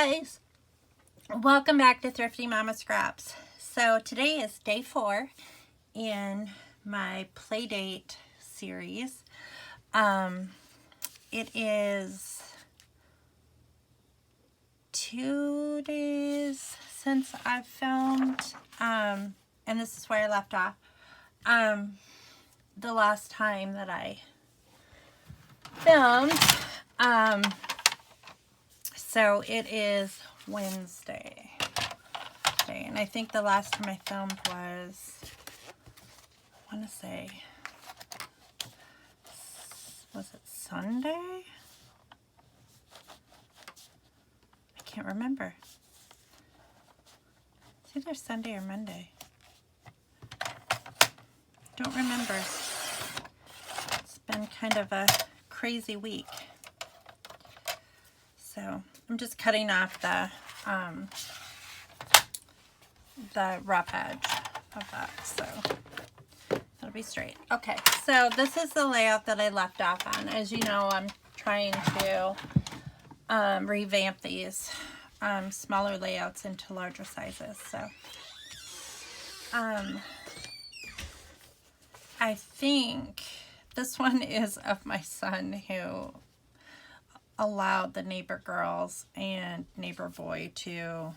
guys, welcome back to Thrifty Mama Scraps. So today is day 4 in my Playdate series. It is 2 days since I've filmed, and this is where I left off. The last time that I filmed, so it is Wednesday today, and I think the last time I filmed was, I want to say, was it Sunday? I can't remember. It's either Sunday or Monday. Don't remember. It's been kind of a crazy week. So I'm just cutting off the rough edge of that, so it'll be straight. Okay, so this is the layout that I left off on. As you know, I'm trying to revamp these smaller layouts into larger sizes. So I think this one is of my son, who allowed the neighbor girls and neighbor boy to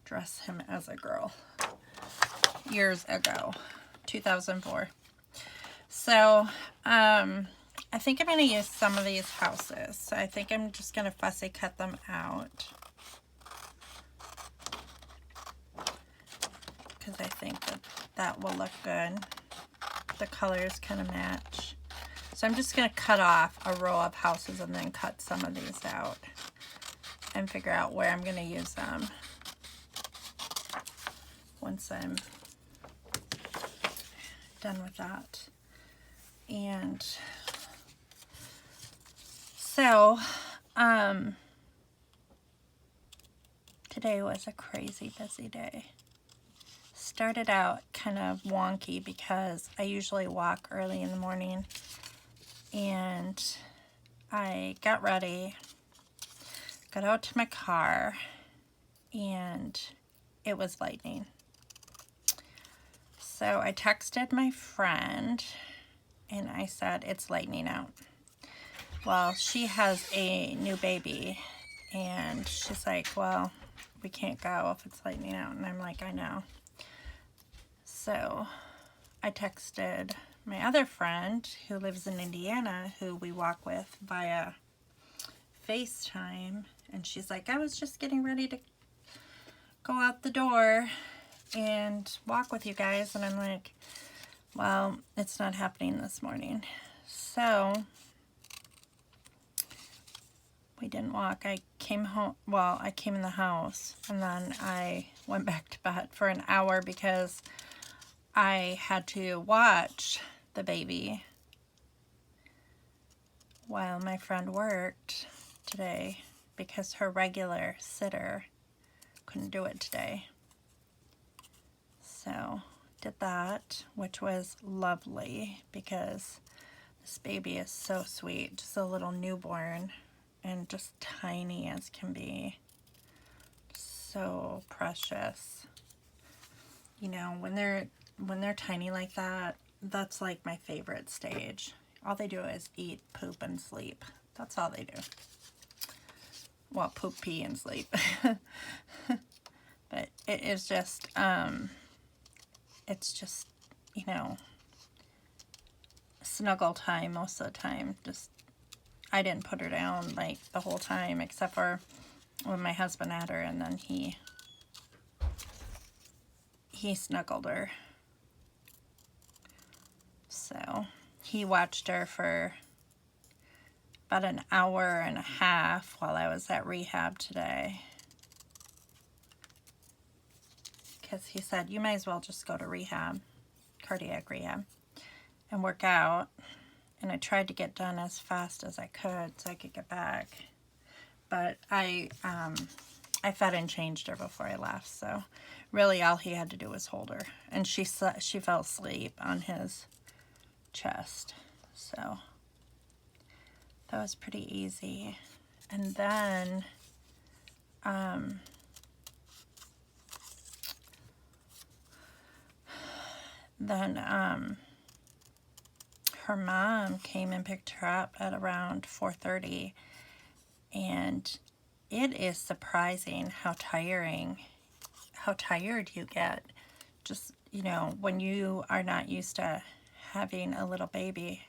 dress him as a girl years ago, 2004. So I think I'm going to use some of these houses. So I think I'm just going to fussy cut them out, because I think that that will look good. The colors kind of match. So I'm just going to cut off a row of houses and then cut some of these out and figure out where I'm going to use them once I'm done with that. And so today was a crazy busy day. Started out kind of wonky because I usually walk early in the morning, and I got ready, got out to my car, and it was lightning. So I texted my friend and I said, it's lightning out. Well, she has a new baby, and she's like, well, we can't go if it's lightning out. And I'm like, I know. So I texted my other friend who lives in Indiana, who we walk with via FaceTime, and she's like, I was just getting ready to go out the door and walk with you guys. And I'm like, well, it's not happening this morning. So we didn't walk. I came home, well, I came in the house, and then I went back to bed for an hour because I had to watch the baby while my friend worked today, because her regular sitter couldn't do it today. So did that, which was lovely, because this baby is so sweet, just a little newborn and just tiny as can be. So precious. You know, when they're tiny like that, that's like my favorite stage. All they do is eat, poop, and sleep. That's all they do. Well, poop, pee, and sleep. But it is just, it's just, you know, snuggle time most of the time. Just, I didn't put her down like the whole time, except for when my husband had her, and then he snuggled her. So he watched her for about an hour and a half while I was at rehab today, because he said, you might as well just go to rehab, cardiac rehab, and work out. And I tried to get done as fast as I could so I could get back, but I fed and changed her before I left, so really all he had to do was hold her, and she fell asleep on his chest. So that was pretty easy. And then Then her mom came and picked her up at around 4:30, and it is surprising how tired you get. Just, when you are not used to having a little baby.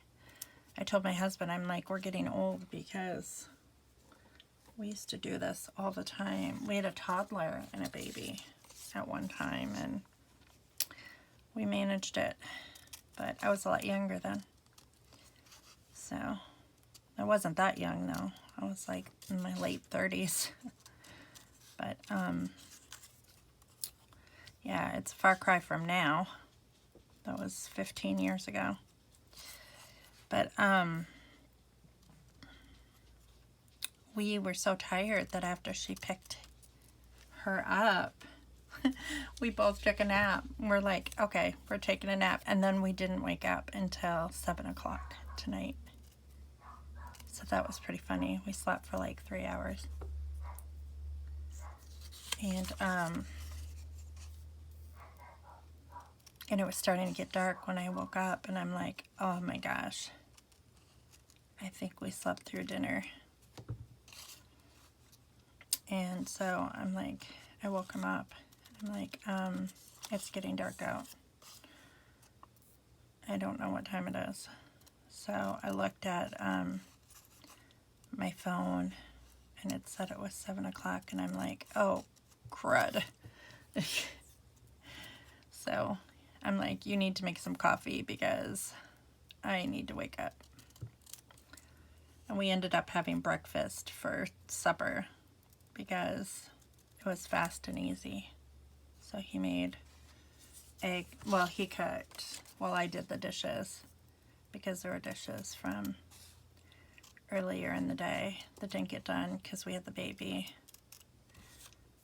I told my husband, I'm like, we're getting old because we used to do this all the time. We had a toddler and a baby at one time, and we managed it. But I was a lot younger then. So, I wasn't that young, though. I was like in my late 30s. But, yeah, it's a far cry from now. That was 15 years ago. But, we were so tired that after she picked her up, we both took a nap. We're like, okay, we're taking a nap. And then we didn't wake up until 7 o'clock tonight. So that was pretty funny. We slept for like 3 hours. And it was starting to get dark when I woke up, and I'm like, oh my gosh, I think we slept through dinner. And so I'm like, I woke him up. I'm like, it's getting dark out. I don't know what time it is. So I looked at my phone, and it said it was 7 o'clock, and I'm like, oh, crud. So I'm like, you need to make some coffee because I need to wake up. And we ended up having breakfast for supper because it was fast and easy. So he made egg, well, he cooked while I did the dishes because there were dishes from earlier in the day that didn't get done because we had the baby.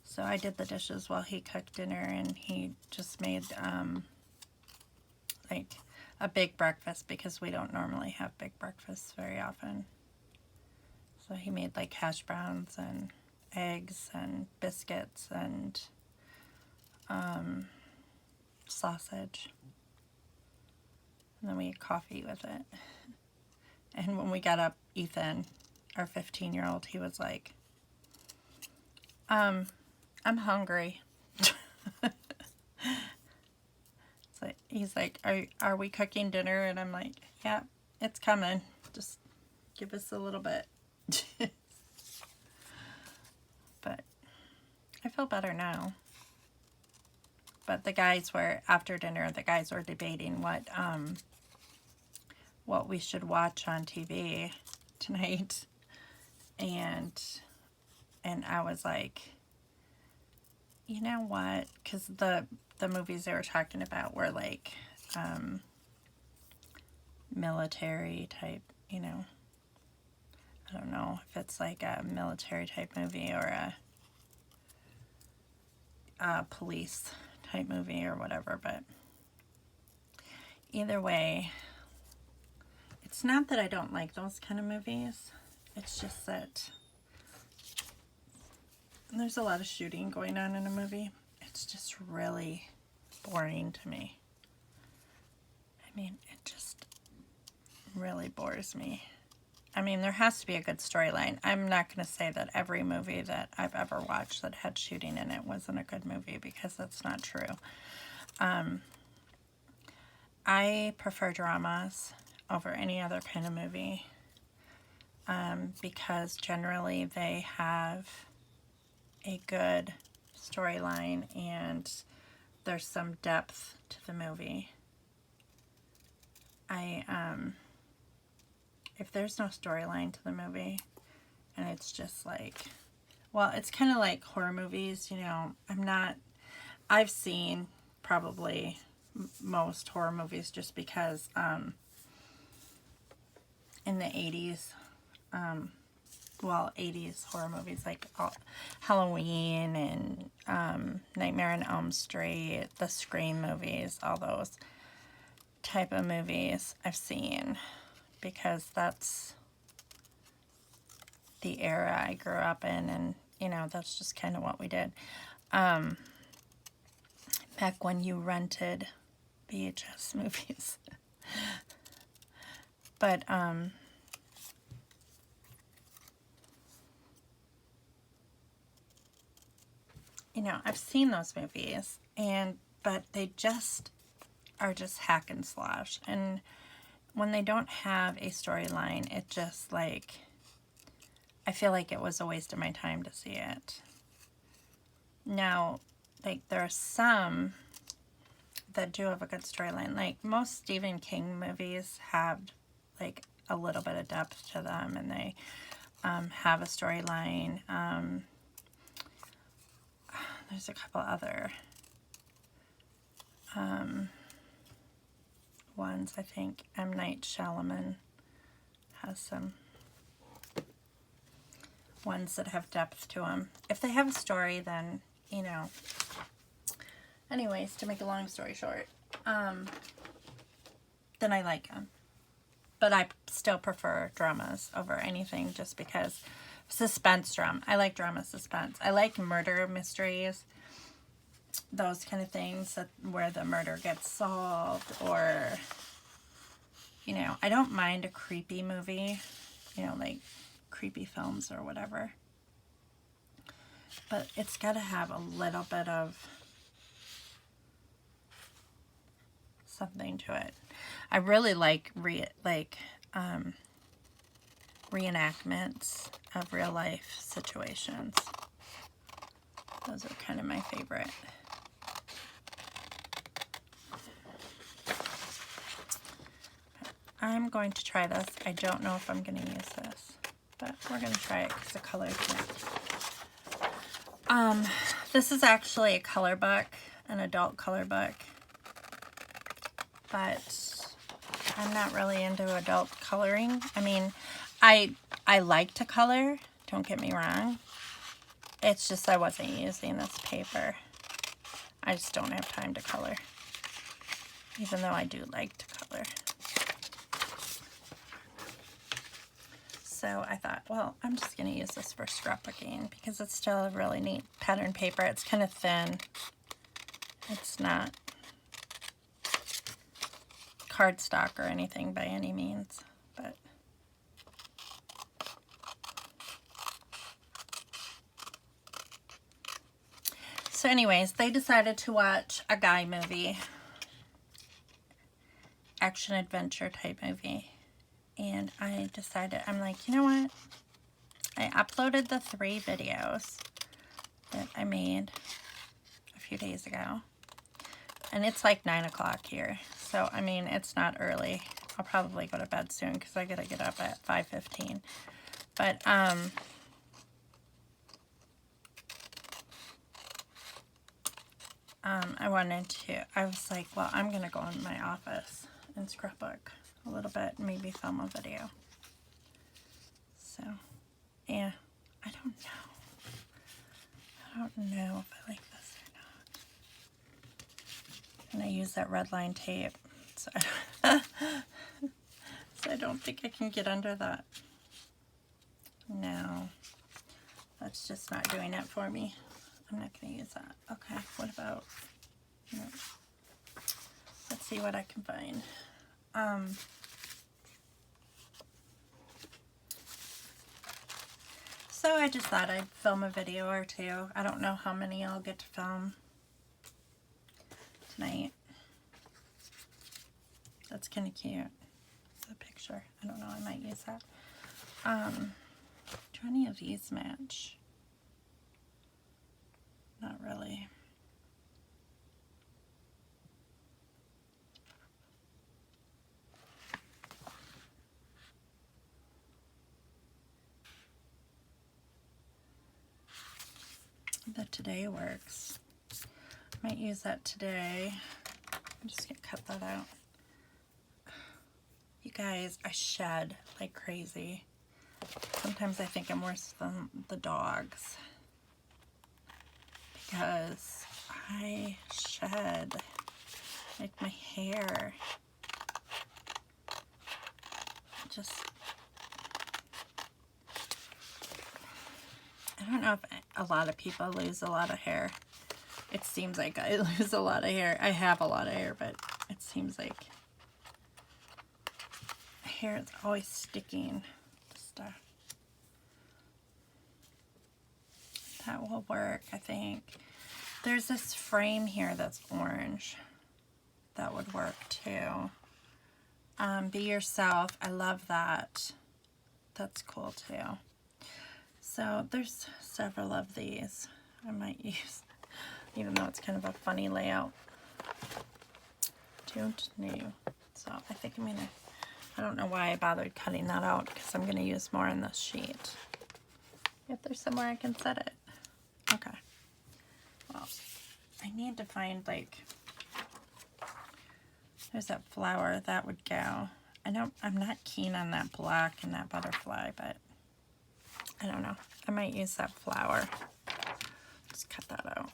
So I did the dishes while he cooked dinner, and he just made like a big breakfast because we don't normally have big breakfasts very often. So he made like hash browns and eggs and biscuits and sausage. And then we had coffee with it. And when we got up, Ethan, our 15-year-old, he was like, I'm hungry. So he's like, are we cooking dinner? And I'm like, yeah, it's coming. Just give us a little bit. But I feel better now. But the guys were, after dinner, the guys were debating what we should watch on TV tonight. And I was like, you know what? Because the movies they were talking about were like military type, I don't know if it's like a military type movie or a police type movie or whatever, but either way, it's not that I don't like those kind of movies. It's just that there's a lot of shooting going on in a movie. It's just really boring to me. I mean, it just really bores me. I mean, there has to be a good storyline. I'm not going to say that every movie that I've ever watched that had shooting in it wasn't a good movie, because that's not true. I prefer dramas over any other kind of movie because generally they have a good storyline and there's some depth to the movie. If there's no storyline to the movie and it's just like, well, it's kind of like horror movies, I've seen probably most horror movies just because in the 80s, 80s horror movies like Halloween and Nightmare on Elm Street, the Scream movies, all those type of movies I've seen because that's the era I grew up in, and you know, that's just kind of what we did. Back when you rented VHS movies. But, you know, I've seen those movies, but they just are just hack and slash. And when they don't have a storyline, it just, like, I feel like it was a waste of my time to see it. Now, like, there are some that do have a good storyline. Like, most Stephen King movies have, like, a little bit of depth to them, and they have a storyline. There's a couple other ones. I think M. Night Shyamalan has some ones that have depth to them. If they have a story, then, you know. Anyways, to make a long story short, then I like them. But I still prefer dramas over anything, just because suspense drama. I like drama suspense. I like murder mysteries, those kind of things where the murder gets solved, or, you know, I don't mind a creepy movie, you know, like creepy films or whatever. But it's got to have a little bit of something to it. I really like reenactments of real life situations. Those are kind of my favorite. I'm going to try this. I don't know if I'm going to use this, but we're going to try it because the color's neat. This is actually a color book, an adult color book, but I'm not really into adult coloring. I mean, I like to color, don't get me wrong. It's just I wasn't using this paper. I just don't have time to color, even though I do like to color. So I thought, well, I'm just going to use this for scrapbooking because it's still a really neat pattern paper. It's kind of thin. It's not cardstock or anything by any means, but so anyways, they decided to watch a guy movie, action adventure type movie, and I decided, I'm like, you know what, I uploaded the 3 videos that I made a few days ago, and it's like 9 o'clock here, so I mean, it's not early. I'll probably go to bed soon because I gotta get up at 5:15, but I was like, well, I'm gonna go in my office and scrapbook a little bit and maybe film a video. So, yeah, I don't know if I like this or not. And I use that red line tape, so so I don't think I can get under that. No, that's just not doing it for me. I'm not going to use that. Okay, what about, no. Let's see what I can find. So I just thought I'd film a video or two. I don't know how many I'll get to film tonight. That's kind of cute, the picture. I don't know, I might use that. Do any of these match? Not really. The Today works. Might use that today. I'm just gonna cut that out. You guys, I shed like crazy. Sometimes I think I'm worse than the dogs because I shed like my hair. Just I don't know if a lot of people lose a lot of hair. It seems like I lose a lot of hair. I have a lot of hair, but it seems like hair is always sticking to stuff. That will work, I think. There's this frame here that's orange. That would work too. Be yourself. I love that. That's cool too. So there's several of these I might use, even though it's kind of a funny layout. Don't know. So I think I'm gonna, I don't know why I bothered cutting that out, because I'm gonna use more on this sheet. If there's somewhere I can set it. Okay. Well, I need to find, like, there's that flower that would go. I'm not keen on that black and that butterfly, but I don't know. I might use that flower. Just cut that out.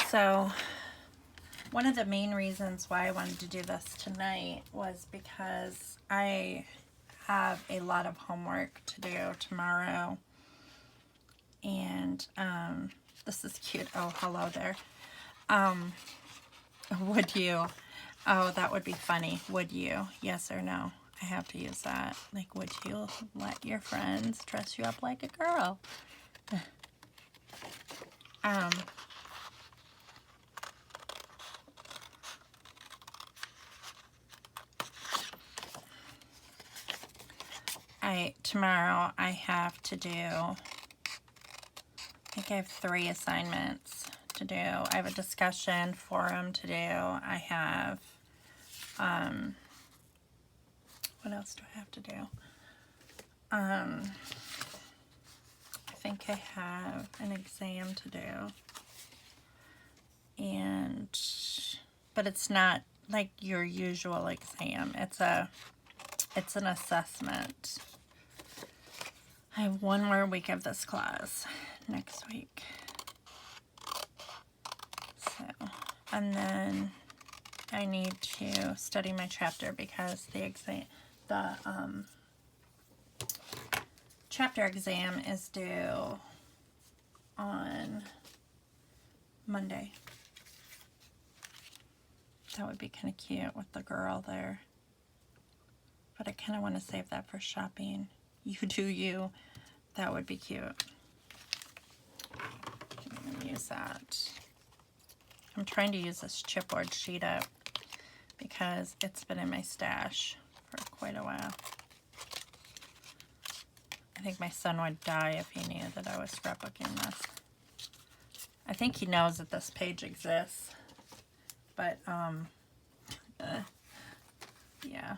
So one of the main reasons why I wanted to do this tonight was because I have a lot of homework to do tomorrow. And this is cute. Oh, hello there. Would you? Oh, that would be funny. Would you? Yes or no? I have to use that. Like, would you let your friends dress you up like a girl? Tomorrow I have to do, I think I have 3 assignments to do. I have a discussion forum to do. I have, what else do I have to do? I think I have an exam to do. But it's not like your usual exam. It's an assessment. I have 1 more week of this class next week. So, and then I need to study my chapter because the chapter exam is due on Monday. That would be kind of cute with the girl there. But I kind of want to save that for shopping. You do you. That would be cute. I'm going to use that. I'm trying to use this chipboard sheet up because it's been in my stash for quite a while. I think my son would die if he knew that I was scrapbooking this. I think he knows that this page exists. But, yeah.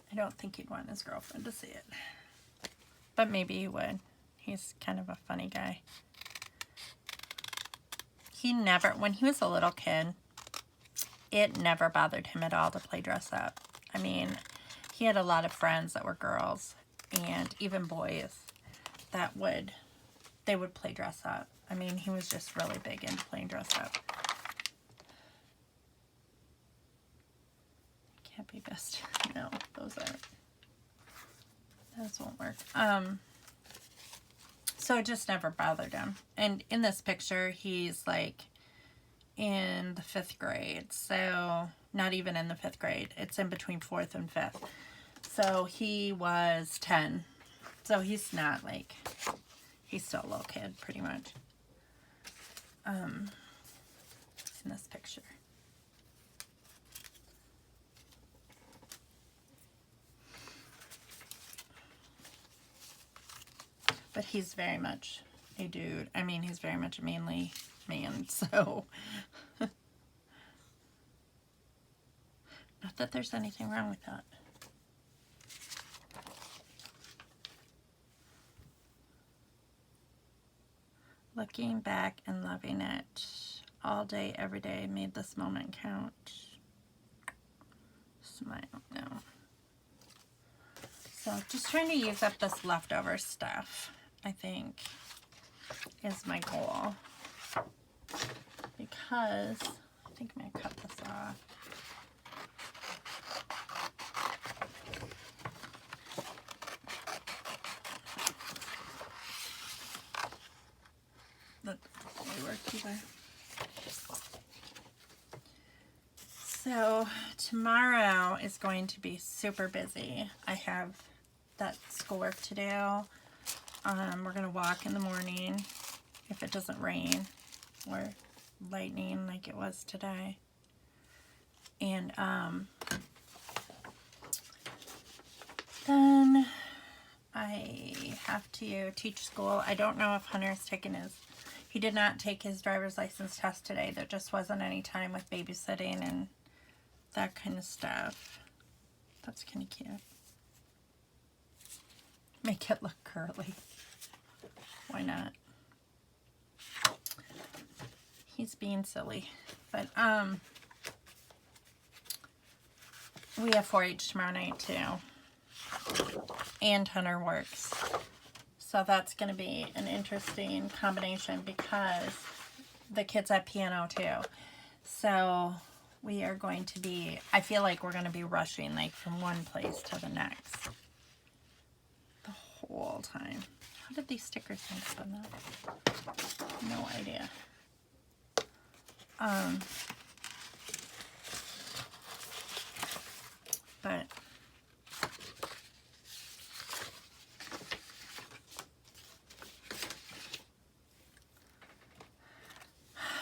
I don't think he'd want his girlfriend to see it. But maybe he would. He's kind of a funny guy. He never, when he was a little kid, it never bothered him at all to play dress up. I mean, he had a lot of friends that were girls and even boys that would play dress up. I mean, he was just really big into playing dress up. Can't be best. No, those won't work. So it just never bothered him. And in this picture, he's like in the 5th grade. So not even in the 5th grade. It's in between 4th and 5th. So he was 10. So he's not like, he's still a little kid, pretty much. In this picture. But he's very much a dude. I mean, he's very much a manly man, so. Not that there's anything wrong with that. Looking back and loving it all day, every day made this moment count. Smile now. So just trying to use up this leftover stuff, I think, is my goal. because I think I'm going to cut this off. That doesn't really work either. So tomorrow is going to be super busy. I have that schoolwork to do. We're going to walk in the morning if it doesn't rain or lightning like it was today. And then I have to teach school. I don't know if Hunter's taken his... He did not take his driver's license test today. There just wasn't any time with babysitting and that kind of stuff. That's kind of cute. Make it look curly. Why not? He's being silly. But we have 4-H tomorrow night too. And Hunter works. So that's going to be an interesting combination because the kids have piano too. So we are going to be, I feel like we're going to be rushing like from one place to the next the whole time. How did these stickers end up on that? No idea. But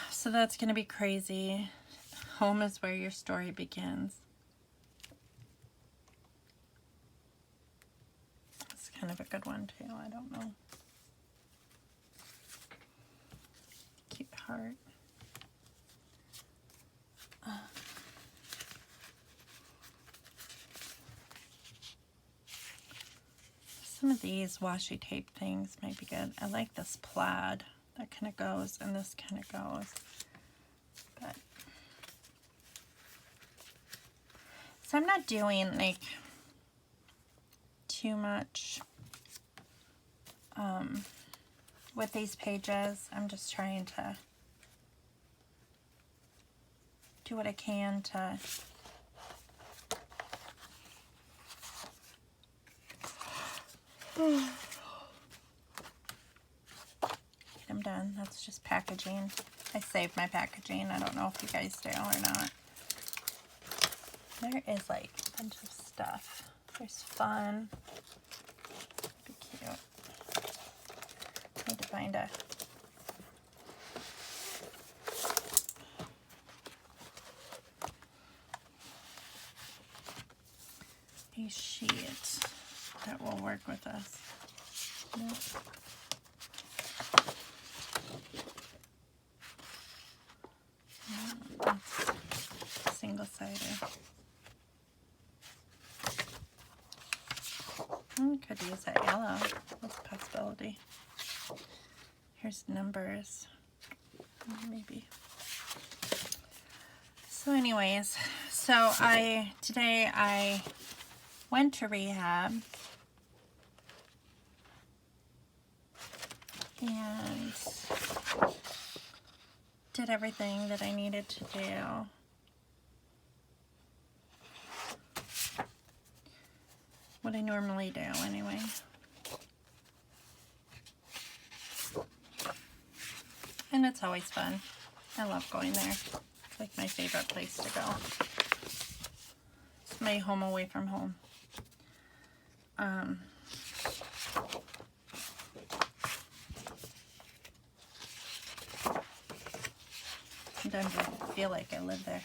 so that's going to be crazy. Home is where your story begins. It's kind of a good one too. I don't know. Cute heart. Some of these washi tape things might be good. I like this plaid. That kind of goes and this kind of goes. But so I'm not doing like too much with these pages. I'm just trying to do what I can to get them done. That's just packaging. I saved my packaging. I don't know if you guys do or not. There is like a bunch of stuff. There's fun. Be cute. Need to find a sheet that will work with us. Nope. That's single-sided. Could use that yellow. That's a possibility. Here's numbers. Maybe. So anyways, so today I went to rehab and did everything that I needed to do. What I normally do anyway. And it's always fun. I love going there. It's like my favorite place to go. It's my home away from home. Sometimes I feel like I live there.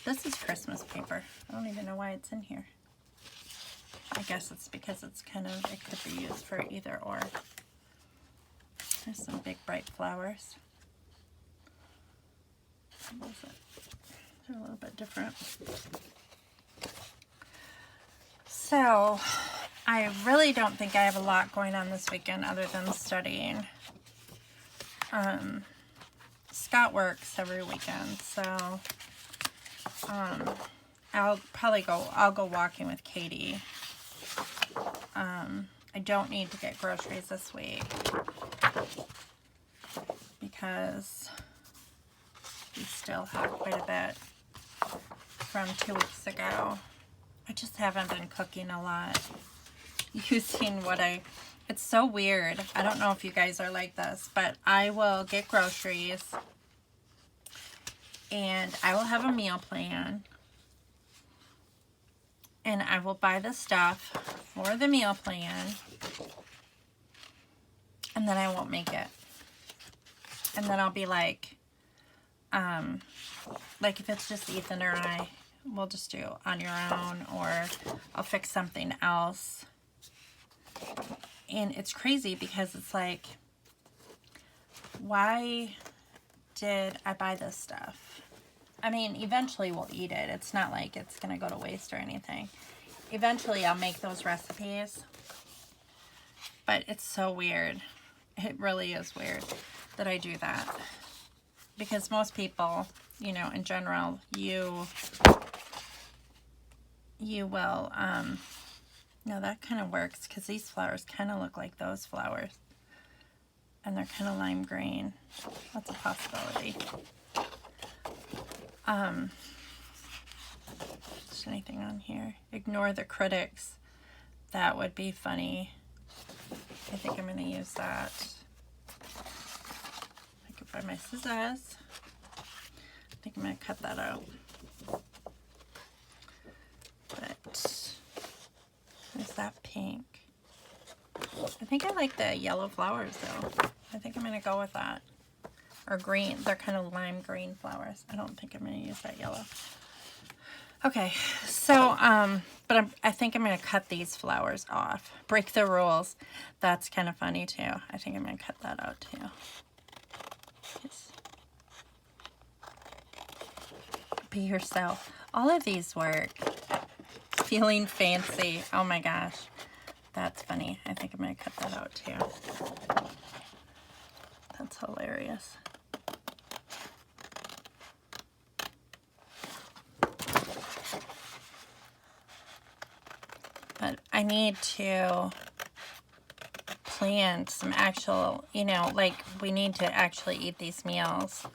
This is Christmas paper. I don't even know why it's in here. I guess it's because it's kind of, it could be used for either or. There's some big bright flowers. They're a little bit different. So, I really don't think I have a lot going on this weekend other than studying. Scott works every weekend, so I'll go walking with Katie. I don't need to get groceries this week because We still have quite a bit from 2 weeks ago. I just haven't been cooking a lot. Using it's so weird. I don't know if you guys are like this, but I will get groceries and I will have a meal plan and I will buy the stuff for the meal plan and then I won't make it. And then I'll be like if it's just Ethan or I, we'll just do on your own, or I'll fix something else. And it's crazy because it's like, why did I buy this stuff? I mean, eventually we'll eat it. It's not like it's going to go to waste or anything. Eventually I'll make those recipes. But it's so weird. It really is weird that I do that. Because most people, you know, in general, you will, no, that kind of works because these flowers kind of look like those flowers. And they're kind of lime green. That's a possibility. Is there anything on here? Ignore the critics. That would be funny. I think I'm going to use that. I could find my scissors. I think I'm going to cut that out. But there's that pink. I think I like the yellow flowers though. I think I'm going to go with that. Or green. They're kind of lime green flowers. I don't think I'm going to use that yellow. Okay, so, but I think I'm going to cut these flowers off. Break the rules. That's kind of funny too. I think I'm going to cut that out too. Yes. Be yourself. All of these work. Feeling fancy. Oh my gosh. That's funny. I think I'm going to cut that out too. That's hilarious. But I need to plan some actual, you know, like we need to actually eat these meals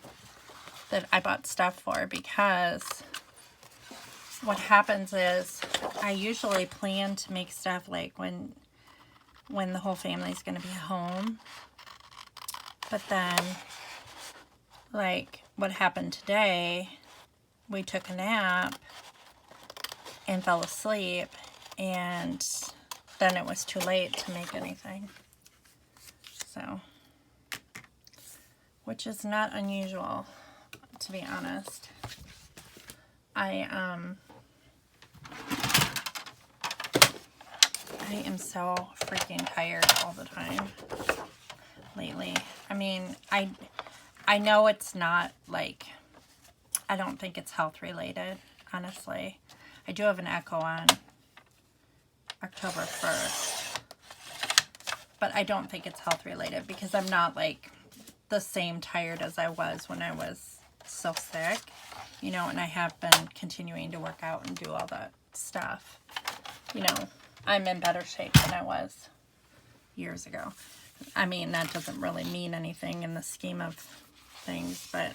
that I bought stuff for, because what happens is I usually plan to make stuff like when the whole family's going to be home. But then, like what happened today, we took a nap and fell asleep, and then it was too late to make anything. So, which is not unusual, to be honest. I am so freaking tired all the time lately. I mean, I know it's not like, I don't think it's health related, honestly. I do have an echo on October 1st, but I don't think it's health related because I'm not like the same tired as I was when I was so sick, you know, and I have been continuing to work out and do all that stuff. You know, I'm in better shape than I was years ago. I mean, that doesn't really mean anything in the scheme of things, but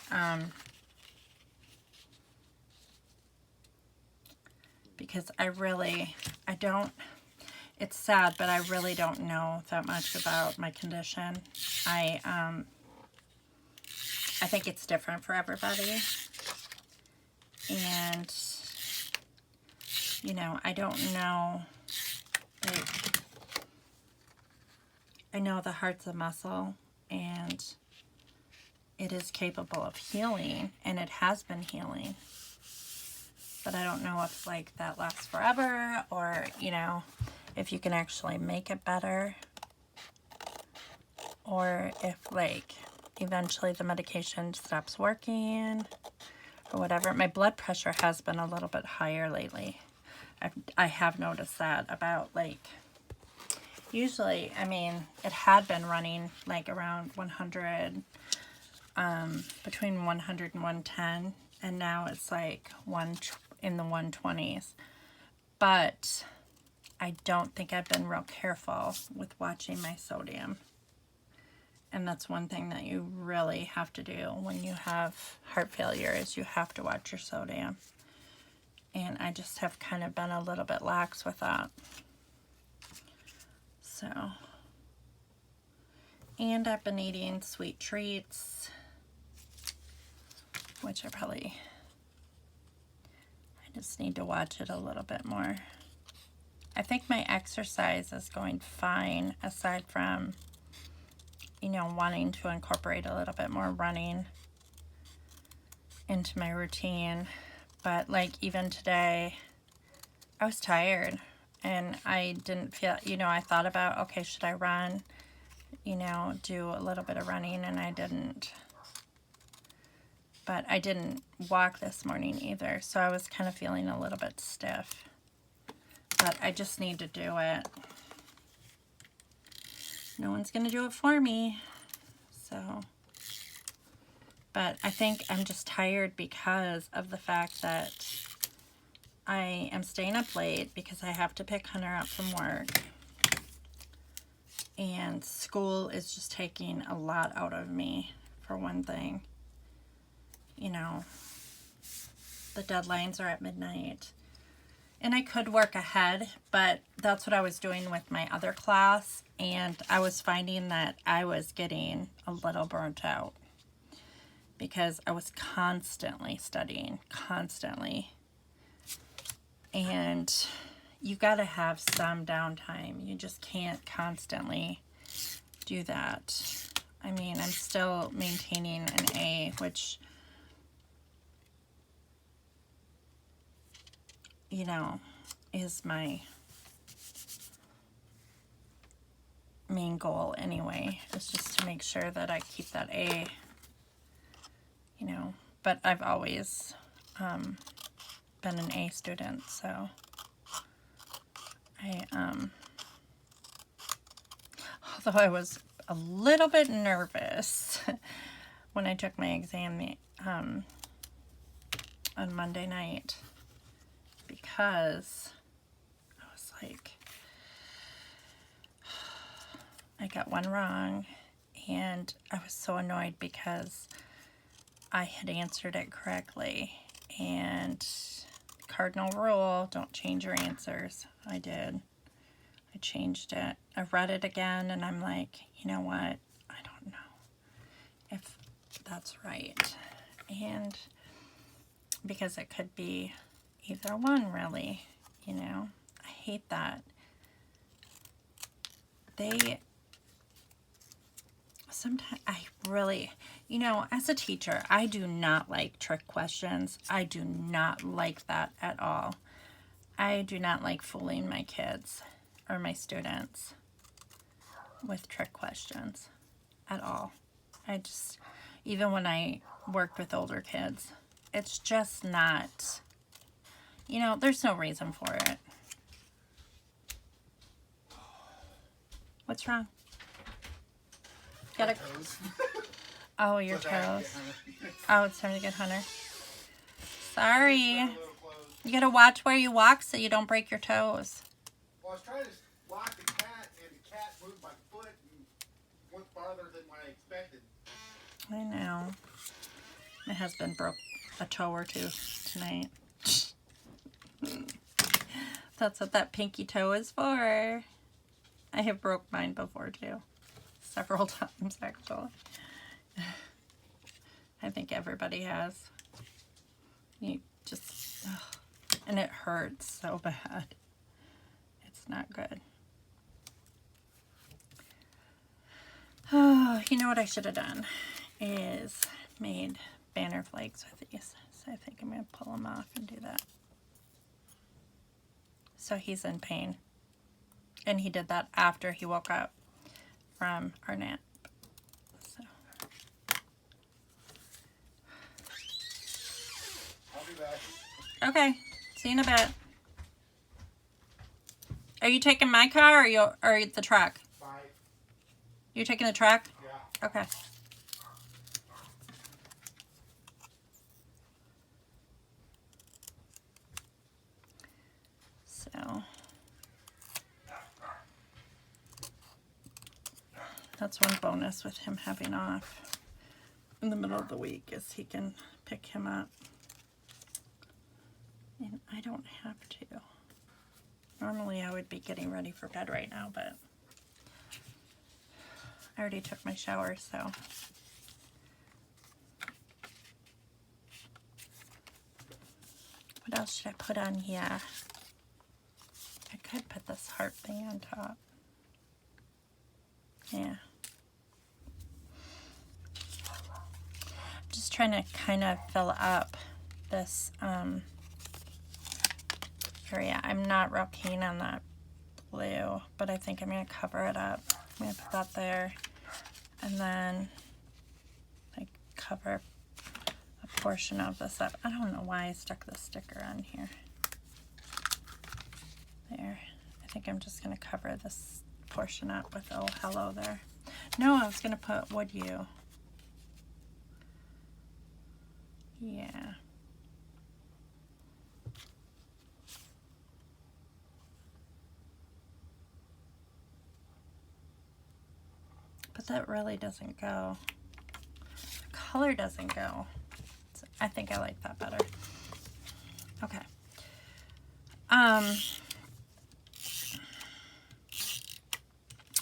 because I don't, it's sad, but I really don't know that much about my condition. I think it's different for everybody. And, you know, I don't know, like, I know the heart's a muscle, and it is capable of healing, and it has been healing. But I don't know if, like, that lasts forever, or, you know, if you can actually make it better, or if, like, eventually the medication stops working, or whatever. My blood pressure has been a little bit higher lately. I have noticed that about, like, usually, I mean, it had been running, like, around 100, between 100 and 110, and now it's, like, in the 120s. But I don't think I've been real careful with watching my sodium. And that's one thing that you really have to do when you have heart failure is you have to watch your sodium. And I just have kind of been a little bit lax with that. So, and I've been eating sweet treats, which I just need to watch it a little bit more. I think my exercise is going fine, aside from, you know, wanting to incorporate a little bit more running into my routine. But like even today, I was tired and I didn't feel, you know, I thought about, okay, should I run? You know, do a little bit of running, and I didn't. But I didn't walk this morning either, so I was kind of feeling a little bit stiff. But I just need to do it. No one's going to do it for me. So, but I think I'm just tired because of the fact that I am staying up late because I have to pick Hunter up from work. And school is just taking a lot out of me, for one thing. You know, the deadlines are at midnight. And I could work ahead, but that's what I was doing with my other class. And I was finding that I was getting a little burnt out because I was constantly studying, constantly. And you got to have some downtime. You just can't constantly do that. I mean, I'm still maintaining an A, which, you know, is my main goal anyway. Is just to make sure that I keep that A, you know. But I've always been an A student, so although I was a little bit nervous when I took my exam on Monday night, because I was like, I got one wrong, and I was so annoyed because I had answered it correctly, and cardinal rule, don't change your answers. I did. I changed it. I read it again, and I'm like, you know what? I don't know if that's right. And because it could be either one, really, you know. I hate that. Sometimes I really, you know, as a teacher, I do not like trick questions. I do not like that at all. I do not like fooling my kids or my students with trick questions at all. I just, even when I worked with older kids, it's just not, you know, there's no reason for it. What's wrong? Got a oh, your toes. Oh, it's time to get Hunter. Sorry. You gotta watch where you walk so you don't break your toes. Well, I was trying to lock the cat, and the cat moved my foot and went farther than I expected. I know. My husband broke a toe or two tonight. That's what that pinky toe is for. I have broke mine before too. Several times, actually. I think everybody has. You just, ugh. And it hurts so bad. It's not good. Oh, you know what I should have done is made banner flags with these. So I think I'm going to pull them off and do that. So he's in pain. And he did that after he woke up from our nap. So. I'll be back. Okay. See you in a bit. Are you taking my car or the truck? Bye. You're taking the truck? Yeah. Okay. So That's one bonus with him having off in the middle of the week, is he can pick him up. And I don't have to. Normally I would be getting ready for bed right now, but I already took my shower, so. What else should I put on here? I could put this heart thing on top. Yeah. Just trying to kind of fill up this area. I'm not real keen on that blue, but I think I'm going to cover it up. I'm going to put that there, and then like cover a portion of this up. I don't know why I stuck the sticker on here. There. I think I'm just going to cover this portion up with oh hello there. No, I was going to put would you. Yeah. But that really doesn't go. The color doesn't go. So I think I like that better. Okay.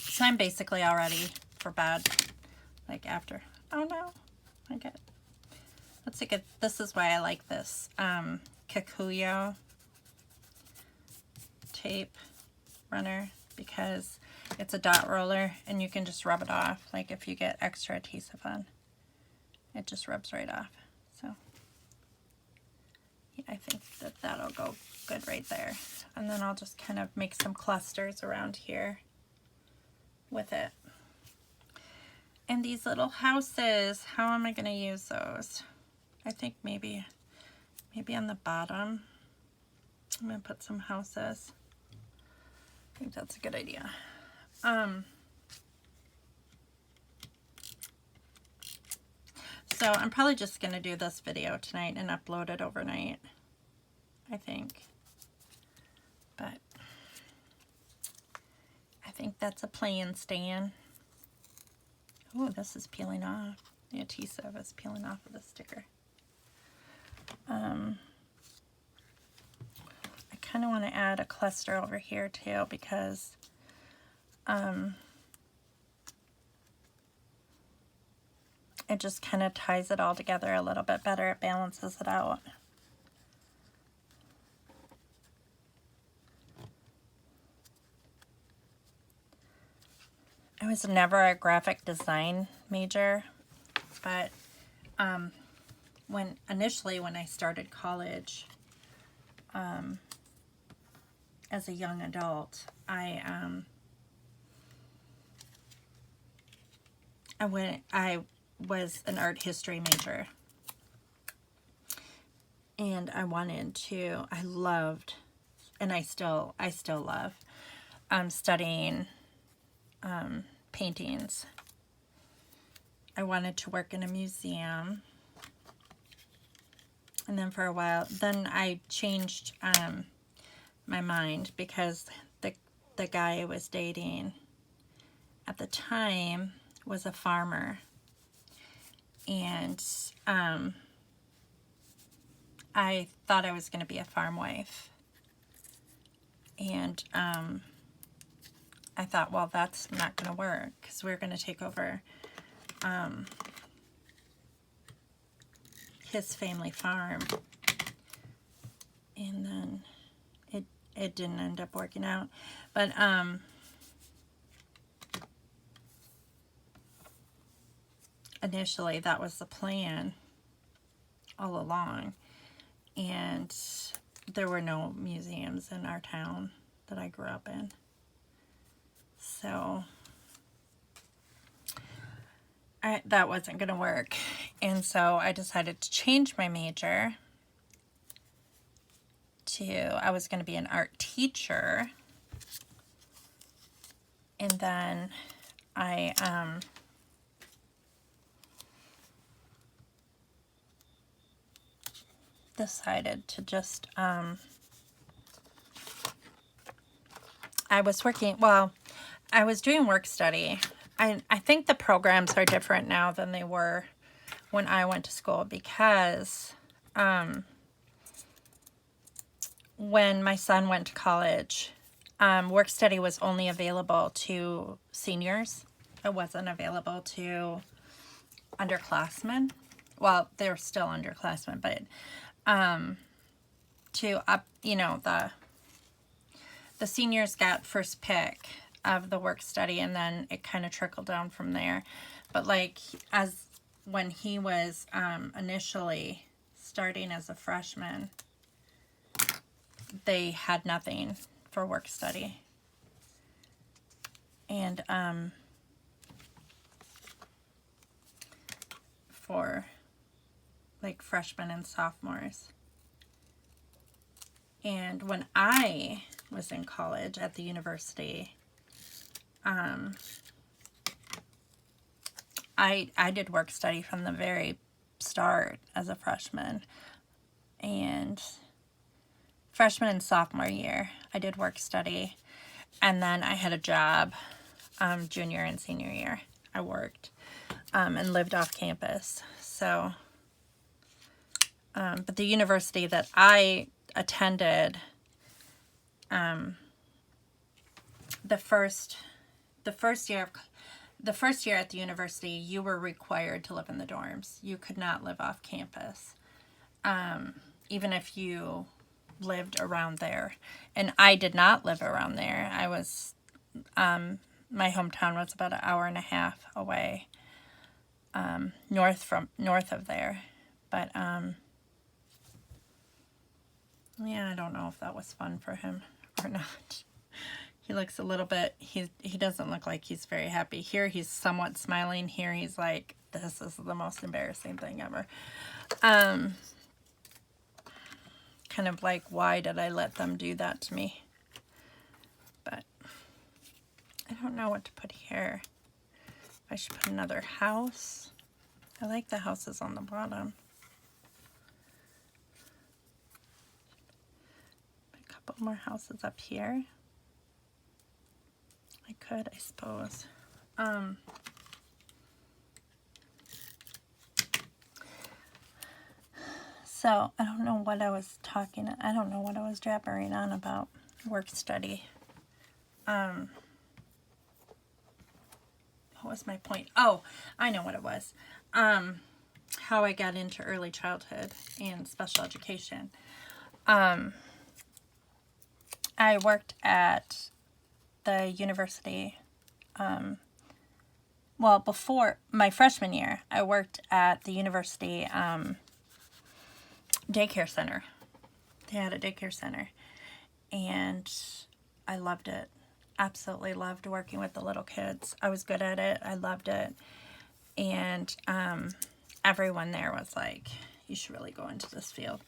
So I'm basically all ready for bed. Like after. Oh no. I get it. Let's take it. This is why I like this Kikuyo tape runner, because it's a dot roller and you can just rub it off. Like if you get extra adhesive on, it just rubs right off. So yeah, I think that that'll go good right there. And then I'll just kind of make some clusters around here with it. And these little houses, how am I going to use those? I think maybe on the bottom, I'm going to put some houses. I think that's a good idea. So I'm probably just going to do this video tonight and upload it overnight, I think. But I think that's a plan, Stan. Oh, this is peeling off. The adhesive is peeling off of the sticker. I kind of want to add a cluster over here too, because it just kind of ties it all together a little bit better. It balances it out. I was never a graphic design major, but initially when I started college, as a young adult, I was an art history major, and I loved, and I still love studying paintings. I wanted to work in a museum, and then for a while, then I changed my mind, because the guy I was dating at the time was a farmer, and I thought I was going to be a farm wife, and I thought, well, that's not going to work, because we're going to take over his family farm, and then it didn't end up working out. But initially that was the plan all along, and there were no museums in our town that I grew up in, so that wasn't going to work. And so I decided to change my major I was going to be an art teacher, and then I decided to just I was doing work study I think the programs are different now than they were when I went to school, because when my son went to college, work study was only available to seniors. It wasn't available to underclassmen. Well, they're still underclassmen, but to up, you know, the seniors got first pick of the work study, and then it kind of trickled down from there. But like, as when he was initially starting as a freshman, they had nothing for work study. And for like freshmen and sophomores. And when I was in college at the university, I did work study from the very start as a freshman. And freshman and sophomore year, I did work study. And then I had a job junior and senior year. I worked and lived off campus. So, but the university that I attended, the first year at the university, you were required to live in the dorms. You could not live off campus, even if you lived around there. And I did not live around there. I was, my hometown was about an hour and a half away, north of there. But yeah, I don't know if that was fun for him or not. He looks a little bit, he doesn't look like he's very happy. Here he's somewhat smiling. Here he's like, this is the most embarrassing thing ever. Kind of like, why did I let them do that to me? But I don't know what to put here. I should put another house. I like the houses on the bottom. A couple more houses up here. I could, I suppose. So, I don't know what I was jabbering on about work study. What was my point? Oh, I know what it was. How I got into early childhood and special education. I worked at the university, well, before my freshman year, I worked at the university daycare center. They had a daycare center, and I loved it. Absolutely loved working with the little kids. I was good at it. I loved it. And everyone there was like, you should really go into this field.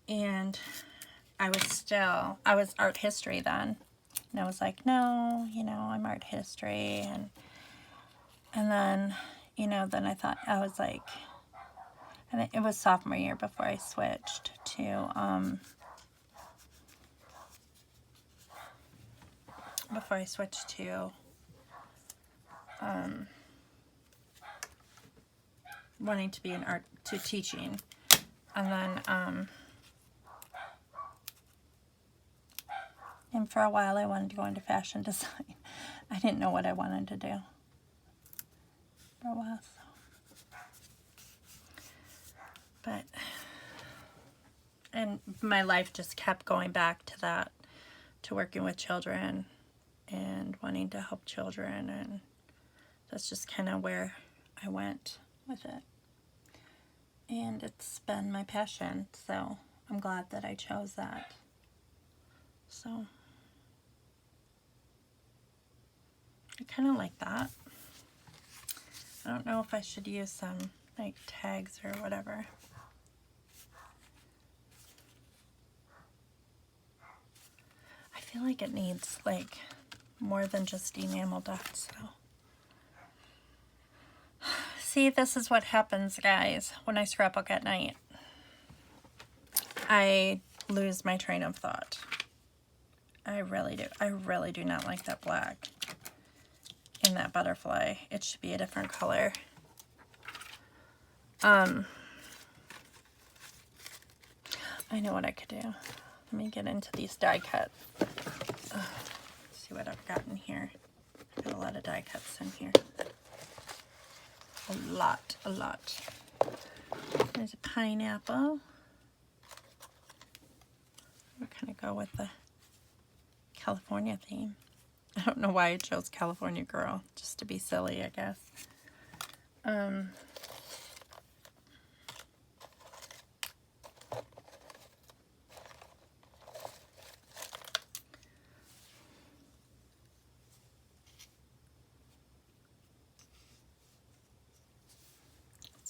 And I was art history then. And I was like, no, I'm art history. And then, then I thought, I was like, and it was sophomore year before I switched to, wanting to be to teaching. And then, and for a while I wanted to go into fashion design. I didn't know what I wanted to do for a while, so. But, and my life just kept going back to that, to working with children and wanting to help children, and that's just kind of where I went with it. And it's been my passion, so I'm glad that I chose that. So, I kind of like that. I don't know if I should use some like tags or whatever. I feel like it needs like more than just enamel dots, so. See, this is what happens, guys, when I scrapbook at night. I lose my train of thought. I really do. I really do not like that black. in that butterfly. It should be a different color. I know what I could do. Let me get into these die cuts. See what I've got in here. I've got a lot of die cuts in here. A lot. There's a pineapple. We're gonna go with the California theme. I don't know why I chose California Girl, just to be silly, I guess. Some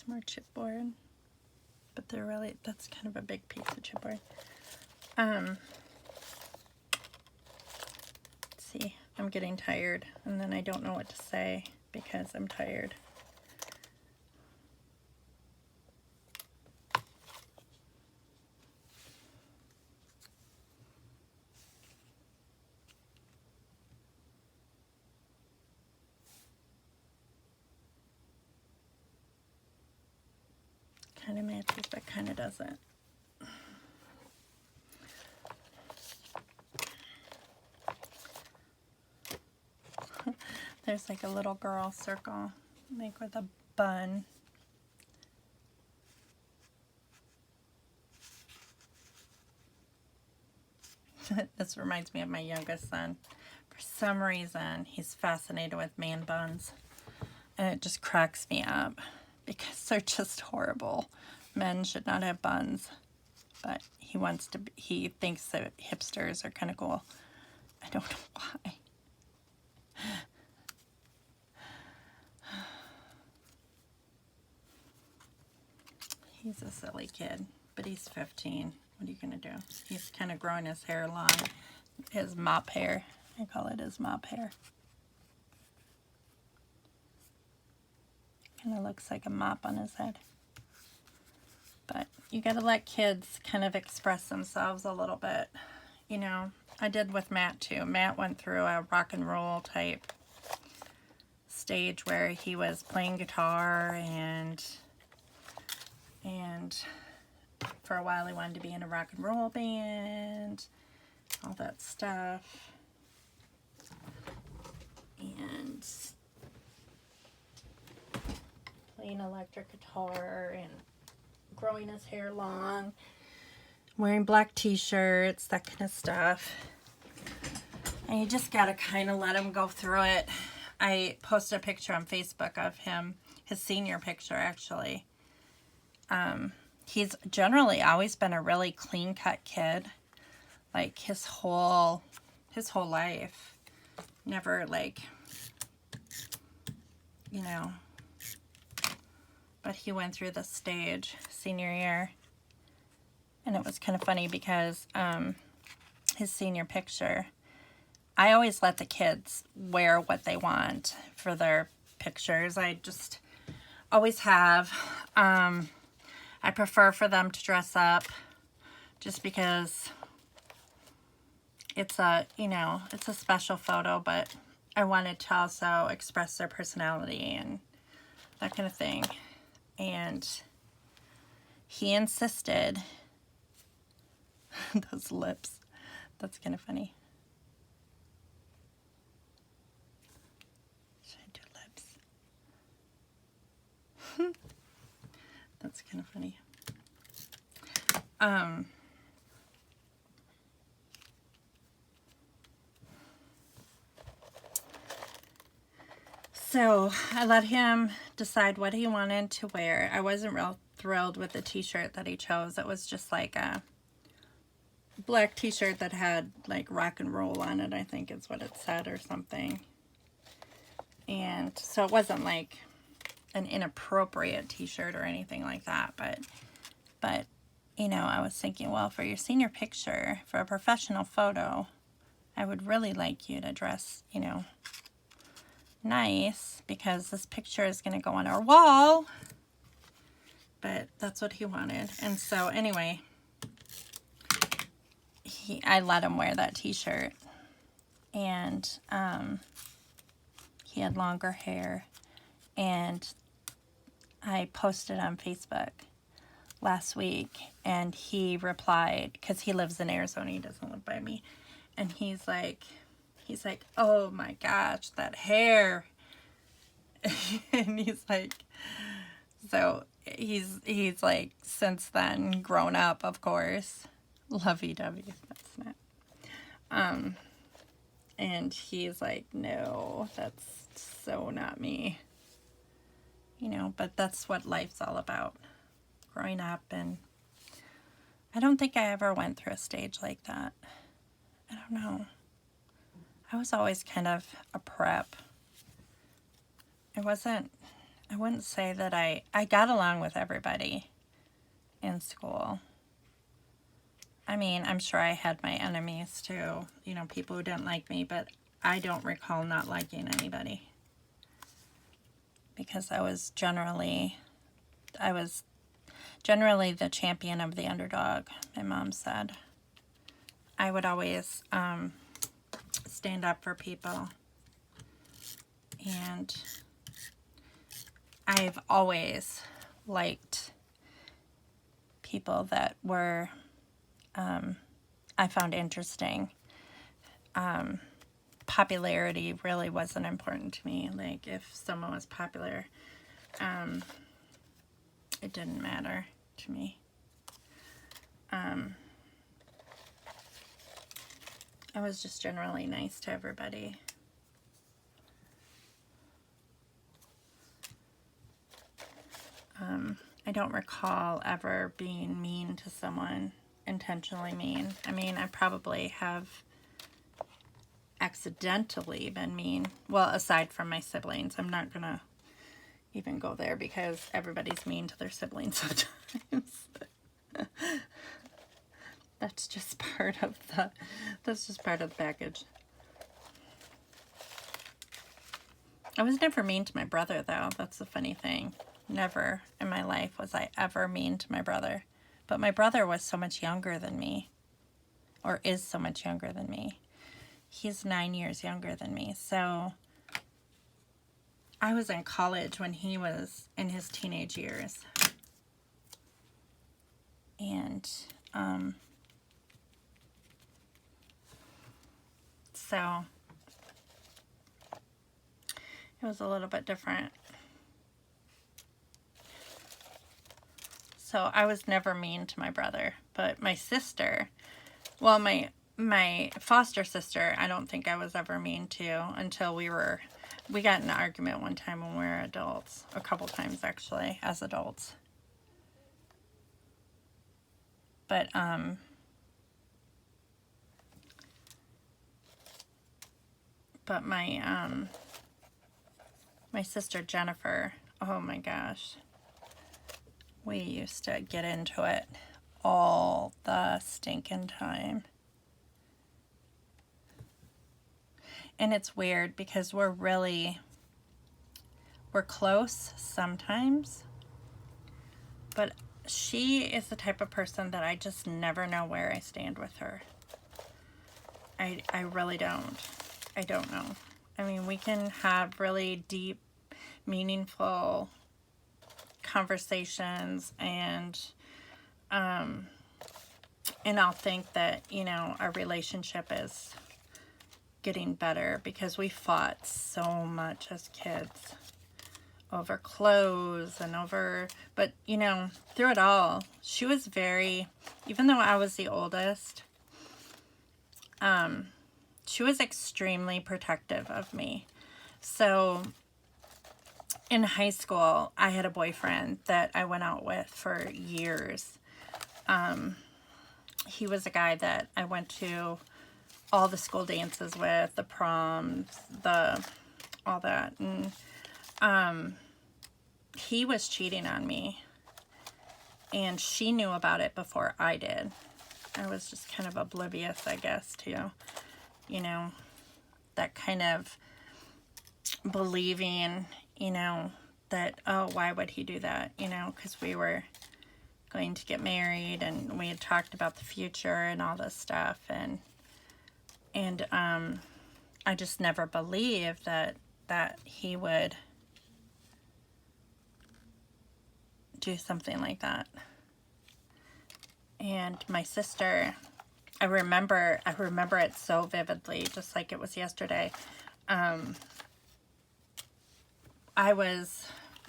more chipboard, but they're really, that's kind of a big piece of chipboard. See, I'm getting tired, and then I don't know what to say because I'm tired. Kind of matches, but kind of doesn't. There's like a little girl circle, like with a bun. This reminds me of my youngest son. For some reason, he's fascinated with man buns. And it just cracks me up because they're just horrible. Men should not have buns. But he thinks that hipsters are kind of cool. I don't know why. He's a silly kid, but he's 15. What are you going to do? He's kind of growing his hair long. His mop hair. I call it his mop hair. Kind of looks like a mop on his head. But you got to let kids kind of express themselves a little bit. You know, I did with Matt too. Matt went through a rock and roll type stage where he was playing guitar and for a while he wanted to be in a rock and roll band, all that stuff. And playing electric guitar and growing his hair long, wearing black t-shirts, that kind of stuff. And you just gotta kind of let him go through it. I posted a picture on Facebook of him, his senior picture actually. He's generally always been a really clean-cut kid, like his whole life. Never like, you know, but he went through the stage senior year, and it was kind of funny because his senior picture, I always let the kids wear what they want for their pictures. I just always have. I prefer for them to dress up just because it's a, you know, it's a special photo, but I wanted to also express their personality and that kind of thing. And he insisted, those lips, that's kind of funny. Should I do lips? That's kind of funny. So I let him decide what he wanted to wear. I wasn't real thrilled with the t-shirt that he chose. It was just like a black t-shirt that had like rock and roll on it, I think is what it said or something. And so it wasn't like an inappropriate t-shirt or anything like that, but you know, I was thinking, well, for your senior picture, for a professional photo, I would really like you to dress, you know, nice, because this picture is going to go on our wall. But that's what he wanted. And so anyway, I let him wear that t-shirt, and He had longer hair, and I posted on Facebook last week, and he replied, because he lives in Arizona, he doesn't live by me, and he's like, oh my gosh, that hair. And he's like, so he's like since then grown up, of course, lovey-dovey. That's not. And he's like, no, that's so not me, you know. But that's what life's all about, growing up. And I don't think I ever went through a stage like that. I don't know. I was always kind of a prep. I wouldn't say that I got along with everybody in school. I mean, I'm sure I had my enemies too, you know, people who didn't like me, but I don't recall not liking anybody. Because I was generally the champion of the underdog, my mom said. I would always stand up for people. And I've always liked people that were, I found interesting. Popularity really wasn't important to me. Like, if someone was popular, it didn't matter to me. I was just generally nice to everybody. I don't recall ever being mean to someone, intentionally mean. I mean, I probably have accidentally been mean. Well, aside from my siblings. I'm not going to even go there because everybody's mean to their siblings sometimes. That's just part of the package. I was never mean to my brother, though. That's the funny thing. Never in my life was I ever mean to my brother. But my brother was so much younger than me, or is so much younger than me. He's 9 years younger than me. So I was in college when he was in his teenage years. And so it was a little bit different. So I was never mean to my brother. But my sister, well, my foster sister, I don't think I was ever mean to until we got in an argument one time when we were adults. A couple times, actually, as adults. But, my sister Jennifer, oh my gosh, we used to get into it all the stinking time. And it's weird because we're close sometimes, but she is the type of person that I just never know where I stand with her. I really don't. I don't know. I mean, we can have really deep, meaningful conversations, and I'll think that, you know, our relationship is getting better because we fought so much as kids over clothes and over, but you know, through it all, she was very, even though I was the oldest, she was extremely protective of me. So in high school, I had a boyfriend that I went out with for years. He was a guy that I went to all the school dances with, the proms, all that. And he was cheating on me. And she knew about it before I did. I was just kind of oblivious, I guess, to, you know, that kind of believing, you know, that, oh, why would he do that? You know, because we were going to get married and we had talked about the future and all this stuff. And I just never believed that that he would do something like that. And my sister, I remember it so vividly, just like it was yesterday.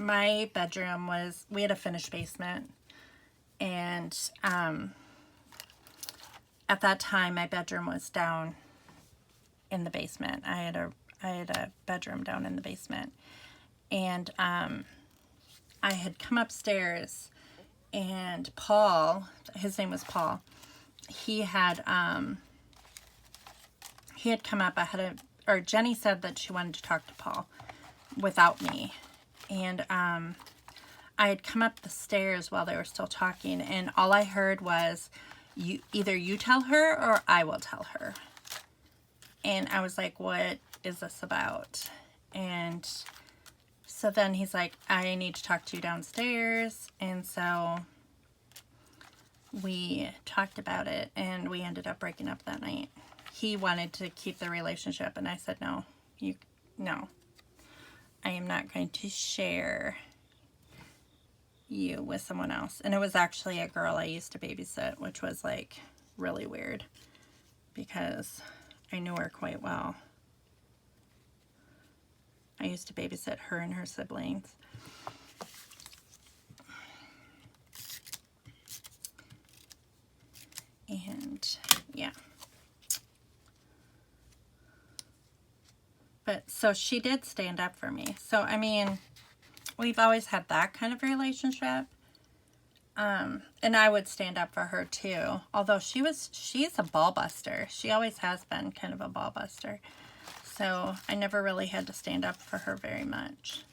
My bedroom was, we had a finished basement, and at that time my bedroom was down in the basement. I had a bedroom down in the basement, and I had come upstairs, and Paul, his name was Paul, he had come up ahead of, or Jenny said that she wanted to talk to Paul without me. And I had come up the stairs while they were still talking, and all I heard was, either you tell her or I will tell her. And I was like, what is this about? And so then he's like, I need to talk to you downstairs. And so we talked about it, and we ended up breaking up that night. He wanted to keep the relationship, and I said, no, I am not going to share you with someone else. And it was actually a girl I used to babysit, which was like really weird because I knew her quite well. I used to babysit her and her siblings. And yeah. But so she did stand up for me. So, I mean, we've always had that kind of relationship. And I would stand up for her too. Although she's a ball buster. She always has been kind of a ball buster. So I never really had to stand up for her very much.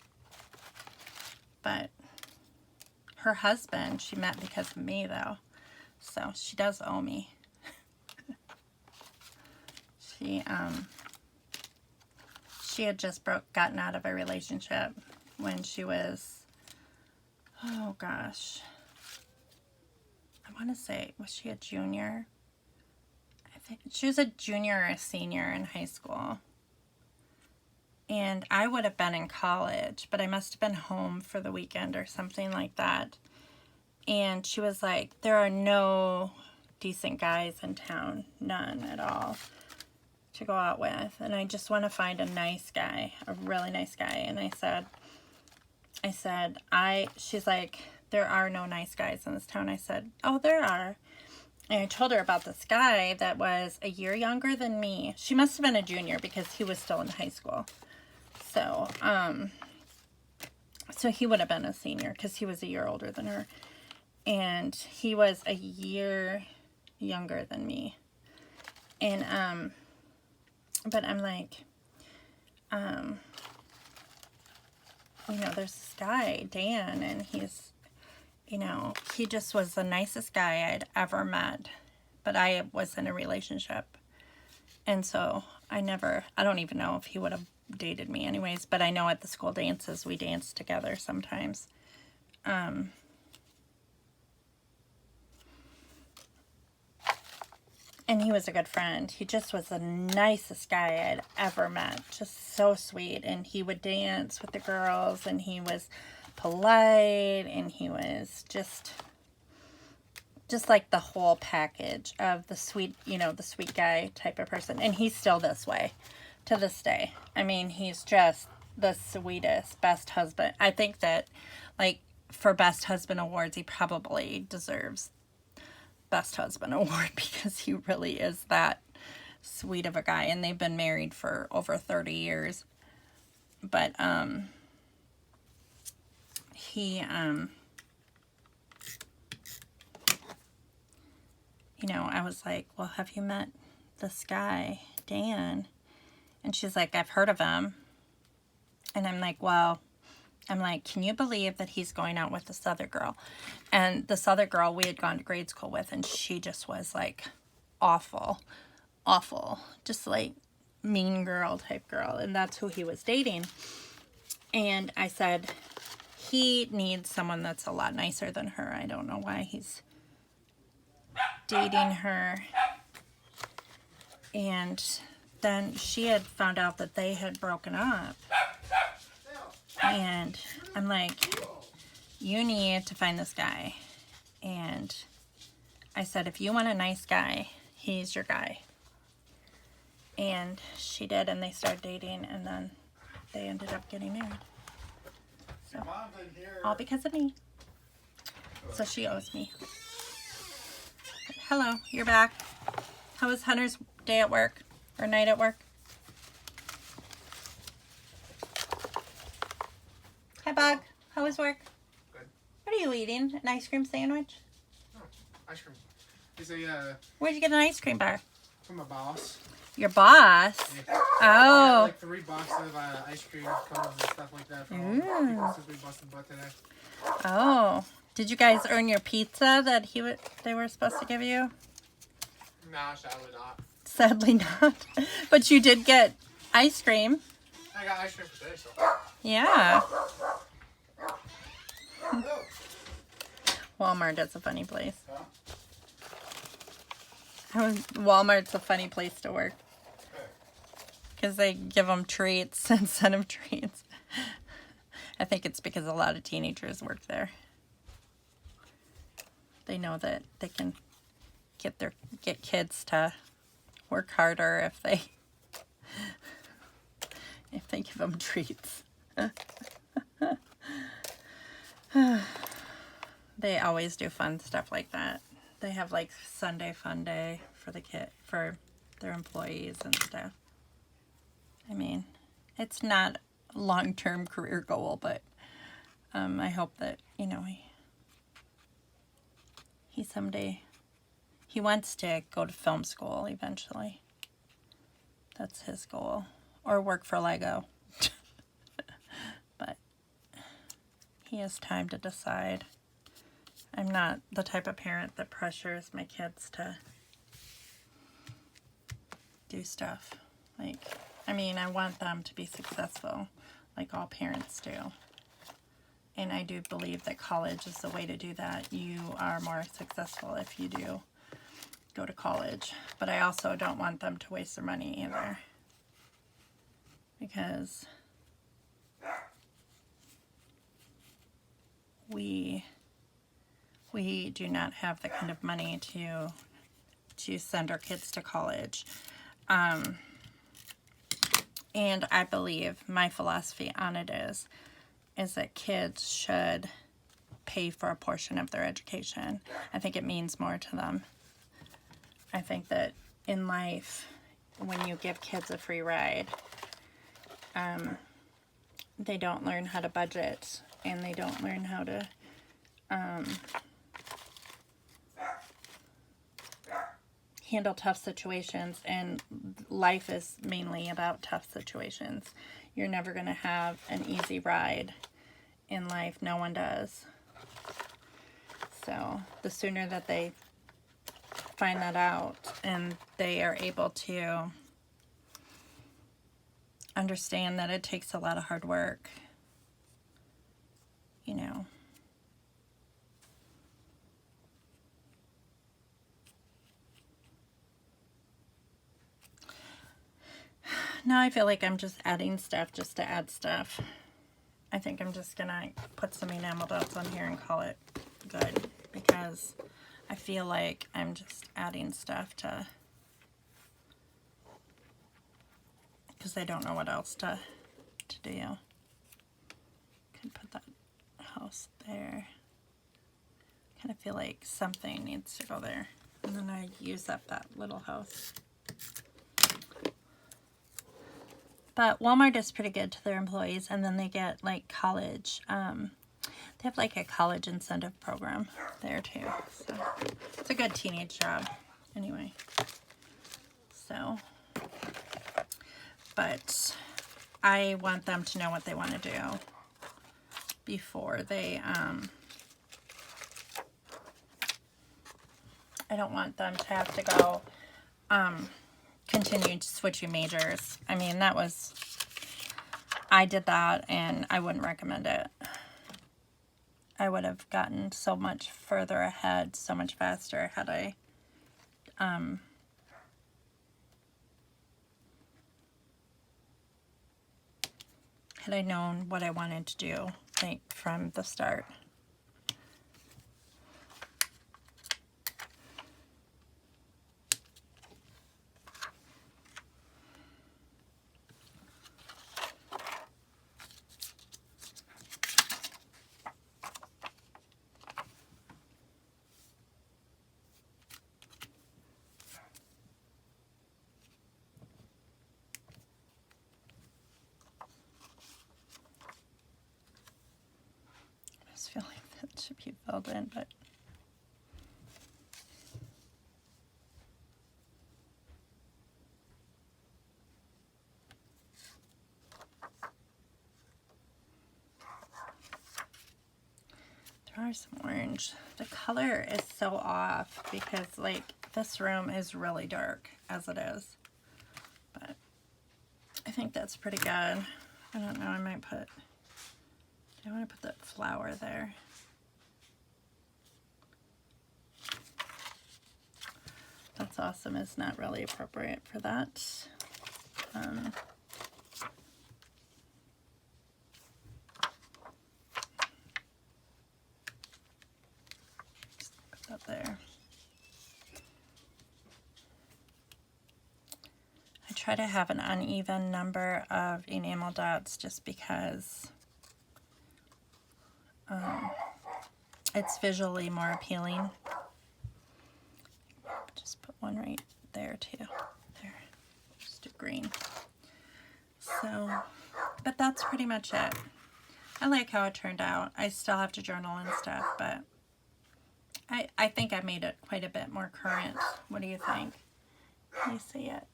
But her husband, she met because of me though. So she does owe me. She had just gotten out of a relationship when she was, oh gosh, I want to say, was she a junior? I think she was a junior or a senior in high school. And I would have been in college, but I must have been home for the weekend or something like that. And she was like, there are no decent guys in town, none at all, to go out with, and I just want to find a nice guy, a really nice guy. And I said, she's like, there are no nice guys in this town. I said, oh, there are. And I told her about this guy that was a year younger than me. She must have been a junior because he was still in high school. So, so he would have been a senior because he was a year older than her. And he was a year younger than me. And, but I'm like, there's this guy, Dan, and he's, he just was the nicest guy I'd ever met, but I was in a relationship. And so I don't even know if he would have dated me anyways, but I know at the school dances, we danced together sometimes. And he was a good friend. He just was the nicest guy I'd ever met. Just so sweet. And he would dance with the girls, and he was polite, and he was just like the whole package of the sweet, the sweet guy type of person. And he's still this way to this day. I mean, he's just the sweetest, best husband. I think that, like, for best husband awards, he probably deserves best husband award because he really is that sweet of a guy, and they've been married for over 30 years. But he I was like, well, have you met this guy, Dan? And she's like, I've heard of him. And I'm like, well, can you believe that he's going out with this other girl? And this other girl we had gone to grade school with, and she just was like awful, just like mean girl type girl. And that's who he was dating. And I said, he needs someone that's a lot nicer than her. I don't know why he's dating her. And then she had found out that they had broken up. And I'm like, you need to find this guy. And I said, if you want a nice guy, he's your guy. And she did, and they started dating, and then they ended up getting married. So, all because of me. So she owes me. Hello, you're back. How was Hunter's day at work? Or night at work? Hi, Bug. How was work? Good. What are you eating? An ice cream sandwich? Oh, ice cream. It's a, Where'd you get an ice cream bar? from my boss. Your boss? Yeah. Oh. Like 3 boxes of ice cream cones and stuff like that for all the people since we busted butt today. Oh. Did you guys earn your pizza that they were supposed to give you? Nah, sadly not. Sadly not. But you did get ice cream. I got ice cream for today, so. Yeah. Walmart is a funny place. Walmart's a funny place to work. Because they give them treats instead of treats. I think it's because a lot of teenagers work there. They know that they can get kids to work harder if they give them treats. They always do fun stuff like that. They have like Sunday fun day for their employees and stuff. I mean, it's not a long-term career goal, but I hope that, you know, he wants to go to film school eventually. That's his goal. Or work for Lego. But he has time to decide. I'm not the type of parent that pressures my kids to do stuff. Like, I mean, I want them to be successful, like all parents do. And I do believe that college is the way to do that. You are more successful if you do go to college. But I also don't want them to waste their money either. Because we do not have the kind of money to send our kids to college. And I believe my philosophy on it is that kids should pay for a portion of their education. I think it means more to them. I think that in life, when you give kids a free ride, they don't learn how to budget, and they don't learn how to handle tough situations, and life is mainly about tough situations. You're never going to have an easy ride in life. No one does. So the sooner that they find that out and they are able to understand that it takes a lot of hard work, you know. Now I feel like I'm just adding stuff just to add stuff. I think I'm just gonna put some enamel dots on here and call it good, because I feel like I'm just adding stuff because I don't know what else to do. Could put that house there. Kind of feel like something needs to go there, and then I use up that little house. But Walmart is pretty good to their employees, and then they get like college. They have like a college incentive program there too. So it's a good teenage job anyway. So, but I want them to know what they want to do before they, I don't want them to have to go, continue switching majors. I mean, I did that, and I wouldn't recommend it. I would have gotten so much further ahead, so much faster had I had I known what I wanted to do, like, from the start. I just feel like that should be filled in, but there are some orange. The color is so off because, like, this room is really dark as it is, but I think that's pretty good. I don't know, I might put, I want to put that flower there. That's awesome. It's not really appropriate for that. Just put that there. I try to have an uneven number of enamel dots just because it's visually more appealing. Just put one right there too. There, just do green. So, but that's pretty much it. I like how it turned out. I still have to journal and stuff, but I think I made it quite a bit more current. What do you think? Let me see it.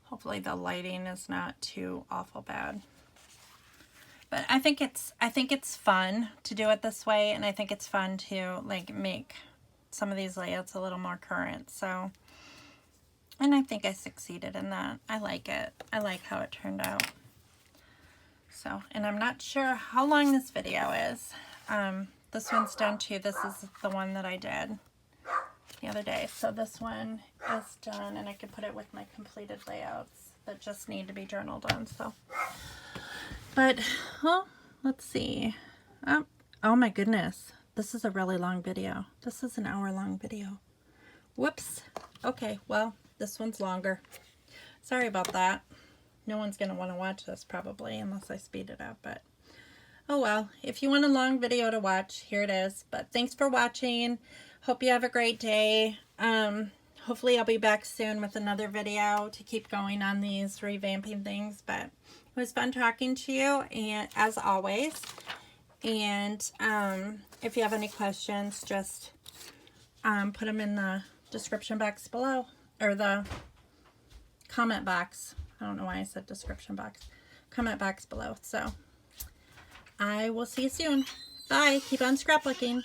Hopefully the lighting is not too awful bad. But I think it's fun to do it this way, and I think it's fun to, like, make some of these layouts a little more current. So, and I think I succeeded in that. I like it. I like how it turned out. So, and I'm not sure how long this video is. This one's done too. This is the one that I did the other day. So this one is done, and I can put it with my completed layouts that just need to be journaled on. So, but, well, let's see. Oh my goodness. This is a really long video. This is an hour-long video. Whoops. Okay, well, this one's longer. Sorry about that. No one's going to want to watch this probably unless I speed it up, but oh well. If you want a long video to watch, here it is. But thanks for watching. Hope you have a great day. Hopefully I'll be back soon with another video to keep going on these revamping things, but it was fun talking to you, and as always. And if you have any questions, just put them in the description box below, or the comment box. I don't know why I said description box. Comment box below. So I will see you soon. Bye. Keep on scrapbooking.